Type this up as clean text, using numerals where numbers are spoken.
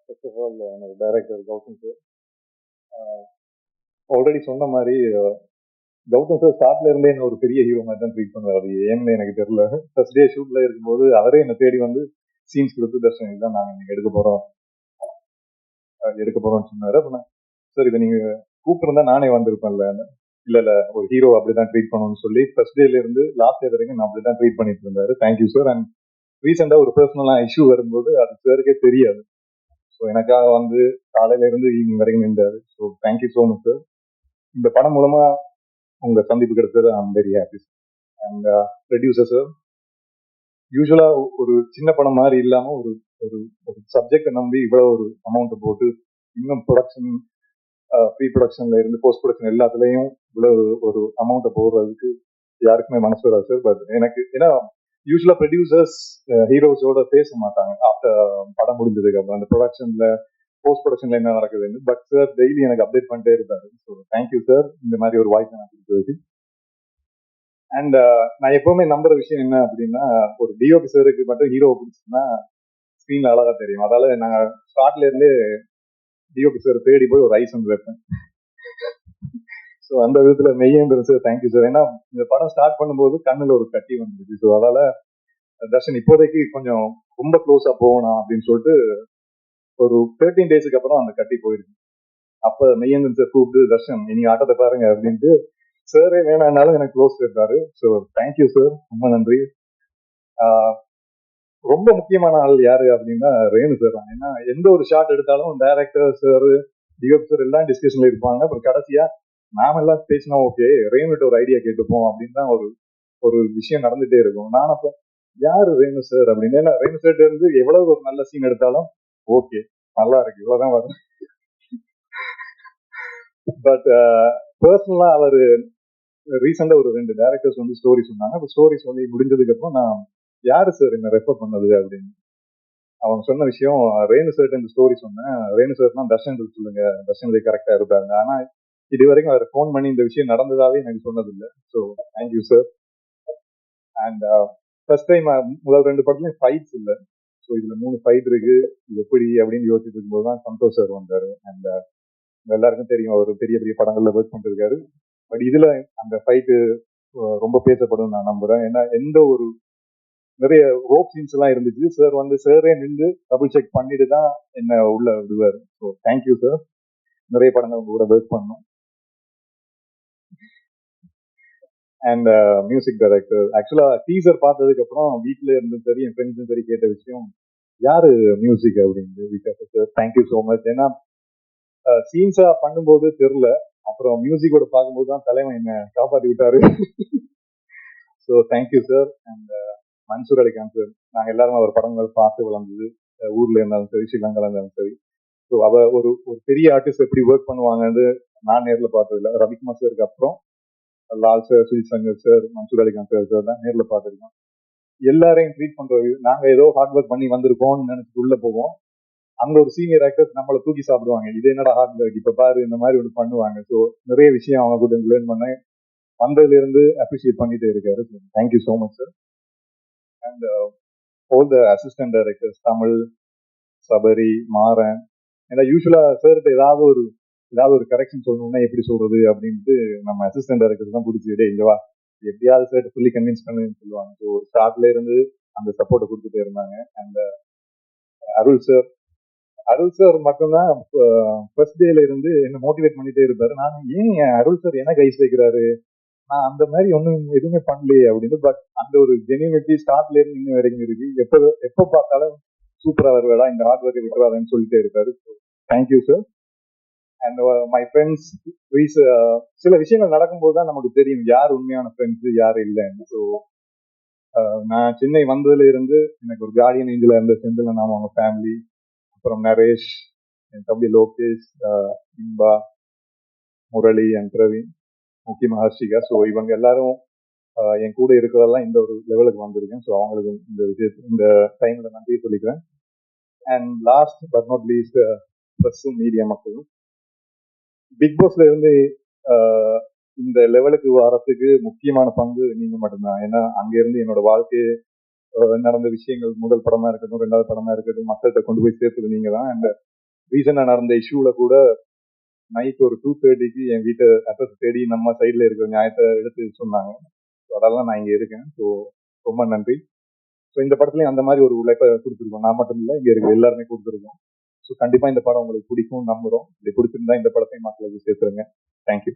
First of all என்னோட director Gautham sir already சொன்ன மாதிரி கௌதம் சார் ஸ்டார்ட்ல இருந்தே என்ன ஒரு பெரிய ஹீரோ மாதிரி தான் ட்ரீட் பண்ணுவார். அது ஏன்னு எனக்கு தெரியல. ஃபர்ஸ்ட் டே ஷூட்ல இருக்கும்போது அவரே என்ன தேடி வந்து சீன்ஸ் கொடுத்து தர்ஷன் இதுதான் நாங்கள் இன்னைக்கு எடுக்க போறோம்னு சொன்னாரு. அப்ப நான் சார் இதை நீங்க கூப்பிட்டுருந்தா நானே வந்திருப்பேன்ல. இல்ல இல்ல ஒரு ஹீரோ அப்படிதான் ட்ரீட் பண்ணணும்னு சொல்லி ஃபர்ஸ்ட் டேல இருந்து லாஸ்ட் டே வரைக்கும் நான் அப்படிதான் ட்ரீட் பண்ணிட்டு இருந்தாரு. Thank you sir. அண்ட் ரீசெண்டா ஒரு பர்சனலா இஷ்யூ வரும்போது அது சாருக்கே தெரியாது. ஸோ எனக்காக வந்து காலையில இருந்து ஈவினிங் வரைக்கும் நின்றாரு. So thank you so much sir. இந்த படம் மூலமா உங்க சந்திப்பு கிடைச்சது I'm very happy. And producer sir, usually ஒரு சின்ன படம் மாதிரி இல்லாம ஒரு ஒரு ஒரு சப்ஜெக்டை நம்பி இவ்வளவு ஒரு அமௌண்ட் போட்டு இன்னும் ப்ரொடக்ஷன் ப்ரீ ப்ரொடக்ஷன்ல இருந்து போஸ்ட் ப்ரொடக்ஷன் எல்லாத்துலயும் இவ்வளவு ஒரு அமௌண்ட்டை போடுறதுக்கு யாருக்குமே மனசு வராது சார். பட் எனக்கு ஏன்னா யூஸ்வலா ப்ரொடியூசர்ஸ் ஹீரோஸோட பேச மாட்டாங்க ஆஃப்டர் படம் முடிஞ்சதுக்கு அப்புறம் அந்த ப்ரொடக்ஷன்ல போஸ்ட் ப்ரொடக்ஷன்ல என்ன நடக்குதுன்னு. பட் சார் டெய்லி எனக்கு அப்டேட் பண்ணிட்டே இருக்காரு. ஸோ தேங்க்யூ சார் இந்த மாதிரி ஒரு வாய்ப்பு எனக்கு கொடுத்ததுக்கு. அண்ட் நான் எப்பவுமே நம்புற விஷயம் என்ன அப்படின்னா, ஒரு டிஓபி சாருக்கு மட்டும் ஹீரோவை பிடிச்சுன்னா ஸ்க்ரீன்ல அழகா தெரியும். அதால நான் ஸ்டார்ட்ல இருந்தே டிஓபி சார் தேடி போய் ஒரு ஐஸ் வந்து வைப்பேன். ஸோ அந்த விதத்துல மெய்யேந்திரன் சார் தேங்க்யூ சார். ஏன்னா இந்த படம் ஸ்டார்ட் பண்ணும்போது கண்ணுல ஒரு கட்டி வந்துருச்சு. ஸோ அதால தர்ஷன் இப்போதைக்கு கொஞ்சம் ரொம்ப க்ளோஸா போகணும் அப்படின்னு சொல்லிட்டு ஒரு 13 டேஸுக்கு அப்புறம் அந்த கட்டி போயிருக்கு. அப்ப மெய்யேந்திரன் சார் கூப்பிட்டு தர்ஷன் நீங்க ஆட்டத்தை பாருங்க அப்படின்ட்டு சாரே வேணான்னாலும் எனக்கு க்ளோஸ் இருக்காரு. ஸோ தேங்க்யூ சார், ரொம்ப நன்றி. ரொம்ப முக்கியமான ஆள் யாரு அப்படின்னா ரேணு சார் தான். ஏன்னா எந்த ஒரு ஷாட் எடுத்தாலும் டைரக்டர் சார் டிஓபி சார் எல்லாம் டிஸ்கஷன்ல இருப்பாங்க. அப்புறம் கடைசியா நாம எல்லாம் பேசினா ஓகே ரேணுட்டு ஒரு ஐடியா கேட்டுப்போம் அப்படின்னு தான் ஒரு ஒரு விஷயம் நடந்துட்டே இருக்கும். நான் அப்ப யாரு ரேணு சார் அப்படின்னு, ஏன்னா ரேணு சார் இருந்து எவ்வளவு ஒரு நல்ல சீன் எடுத்தாலும் ஓகே நல்லா இருக்கு இவ்வளவுதான் வரும். பட் பர்சனலா அவர் ரீசெண்டா ஒரு 2 டைரக்டர்ஸ் வந்து ஸ்டோரி சொன்னாங்க. அந்த ஸ்டோரி சொல்லி முடிஞ்சதுக்கு அப்புறம் நான் யாரு சார் என்ன ரெஃபர் பண்ணது அப்படின்னு அவங்க சொன்ன விஷயம், ரேணு சார் இந்த ஸ்டோரி சொன்னேன். ரேணு சார் தான் தர்ஷன் சொல்லுங்க, தர்ஷன் கரெக்டா இருப்பாங்க. ஆனா இது வரைக்கும் அவர் ஃபோன் பண்ணி இந்த விஷயம் நடந்ததாவே எனக்கு சொன்னது இல்லை. So thank you sir. And first time முதல் 2 படத்துலயும் ஃபைட்ஸ் இல்லை. ஸோ இதுல 3 ஃபைட் இருக்கு, இது எப்படி அப்படின்னு யோசிச்சுட்டு இருக்கும்போது தான் சந்தோஷ் சார் வந்தாரு. அண்ட் எல்லாருக்கும் தெரியும் அவர் பெரிய பெரிய படங்கள்ல ஒர்க் பண்ணிருக்காரு. பட் இதுல அந்த ஃபைட்டு ரொம்ப பேசப்படும் நான் நம்புறேன். ஏன்னா எந்த ஒரு நிறைய ரோப் சீன்ஸ் எல்லாம் இருந்துச்சு. சார் வந்து சாரே நின்று டபுள் செக் பண்ணிட்டு தான் என்ன உள்ள விடுவாரு. So thank you sir. நிறைய படங்கள் உங்க கூட ஒர்க் பண்ணோம். அண்ட் மியூசிக் டைரக்டர், ஆக்சுவலா டீசர் பார்த்ததுக்கு அப்புறம் வீட்டுல இருந்து சரி என் ஃப்ரெண்ட்ஸும் சரி கேட்ட விஷயம் யாரு மியூசிக் அப்படின்னு. Thank you so much. ஏன்னா சீன்ஸா பண்ணும்போது தெரியல, அப்புறம் மியூசிக்கோட பார்க்கும்போது தான் தலைவன் என்ன காப்பாற்றி விட்டாரு. So thank you sir. And Mansoor Alikhan sir, நாங்கள் எல்லாரும் அவர் படங்கள் பார்த்து வளர்ந்தது, ஊர்ல இருந்தாலும் சரி ஸ்ரீலங்கால இருந்தாலும் சரி. ஸோ அவ ஒரு ஒரு பெரிய ஆர்டிஸ்ட் எப்படி ஒர்க் பண்ணுவாங்கன்னு நான் நேரில் பார்த்ததில்ல. ரவிக்குமார் சாருக்கு அப்புறம் Lal sir, Sujith Shankar sir, Mansoor Alikhan sir தான் நேரில் பார்த்துருக்கோம். எல்லாரையும் ட்ரீட் பண்றது, நாங்க ஏதோ ஹார்ட் ஒர்க் பண்ணி வந்திருக்கோம்னு நினைச்சிட்டு உள்ள போவோம். அங்க ஒரு சீனியர் ஆக்டர்ஸ் நம்மளை தூக்கி சாப்பிடுவாங்க. இது என்னடா ஹார்ட் ஒர்க், இப்ப பாரு இந்த மாதிரி ஒன்று பண்ணுவாங்க. ஸோ நிறைய விஷயம் அவங்க கூட லேர்ன் பண்ணேன். வந்ததுல இருந்து அப்ரிஷியேட் பண்ணிட்டே இருக்காரு. Thank you so much sir. And all the assistant directors, Tamil, Sabari, Maran. ஏன்னா யூஸ்வலா சார்கிட்ட ஏதாவது ஒரு கரெக்ஷன் சொல்லணும்னா எப்படி சொல்றது அப்படின்ட்டு நம்ம அசிஸ்டன்ட் டைரக்டர் தான் பிடிச்சி டே இங்க வா எப்படியாவது சார் சொல்லி கன்வின்ஸ் பண்ணுன்னு சொல்லுவாங்க. ஸோ ஸ்டார்ட்ல இருந்து அந்த சப்போர்ட்டை கொடுத்துட்டே இருந்தாங்க. அண்ட் அருள் சார் மட்டும்தான் ஃபர்ஸ்ட் டேல இருந்து என்ன மோட்டிவேட் பண்ணிட்டே இருப்பாரு. நான் ஏன் அருள் சார் என்ன கைஸ் வைக்கிறாரு, நான் அந்த மாதிரி ஒன்றும் எதுவுமே பண்ணலையே அப்படின்னு. பட் அந்த ஒரு ஜெனியூனிட்டி ஸ்டார்ட்ல இருந்து இன்னும் வரைக்கும் இருக்கு. எப்போ பார்த்தாலும் சூப்பரா வருவாடா, இந்த ஹார்ட் ஒர்க்கை விட்டுறாதுன்னு சொல்லிட்டே இருப்பாரு. Thank you sir. And my friends, சில விஷயங்கள் நடக்கும்போது தான் நமக்கு தெரியும் யார் உண்மையான ஃப்ரெண்ட்ஸ் யார் இல்லைன்னு. ஸோ நான் சென்னை வந்ததுல இருந்து எனக்கு ஒரு கார்டியன் ஏஞ்சலா இருந்த செந்தில் நாம அவங்க ஃபேமிலி, அப்புறம் நரேஷ், என் தம்பி லோகேஷ், இன்பா, முரளி அண்ட் பிரவீன், முக்கியமாக ஹர்ஷிகா. ஸோ இவங்க எல்லாரும் என் கூட இருக்கிறதெல்லாம் இந்த ஒரு லெவலுக்கு வந்திருக்கேன். ஸோ அவங்களுக்கு இந்த டைம்ல நன்றி சொல்லிக்கிறேன். And last but not least ப்ரெஸ்ஸும் மீடியா மக்களும், பிக் பாஸ்ல இருந்து இந்த லெவலுக்கு வரத்துக்கு முக்கியமான பங்கு நீங்க மட்டும்தான். ஏன்னா அங்க இருந்து என்னோட வாழ்க்கையை நடந்த விஷயங்கள், முதல் படமா இருக்கட்டும் 2வது படமா இருக்கட்டும், மக்கள்கிட்ட கொண்டு போய் சேர்த்தது நீங்க தான். அண்ட் ரீசெண்டாக நடந்த இஷ்யூல கூட நைட் ஒரு 2:30க்கு என் வீட்டை அட்ரஸ் தேடி நம்ம சைடில் இருக்கிற நியாயத்தை எடுத்து சொன்னாங்க. ஸோ அதெல்லாம் நான் இங்கே இருக்கேன். ஸோ ரொம்ப நன்றி. ஸோ இந்த படத்துலையும் அந்த மாதிரி ஒரு உழைப்பை கொடுத்துருக்கோம். நான் மட்டும் இல்லை, இங்கே இருக்கிற எல்லாருமே கொடுத்துருக்கோம். ஸோ கண்டிப்பாக இந்த படம் உங்களுக்கு பிடிக்கும் நம்புகிறோம். இப்படி பிடிச்சிருந்தா இந்த படத்தையும் மக்களுக்கு சேர்த்துருங்க. தேங்க்யூ.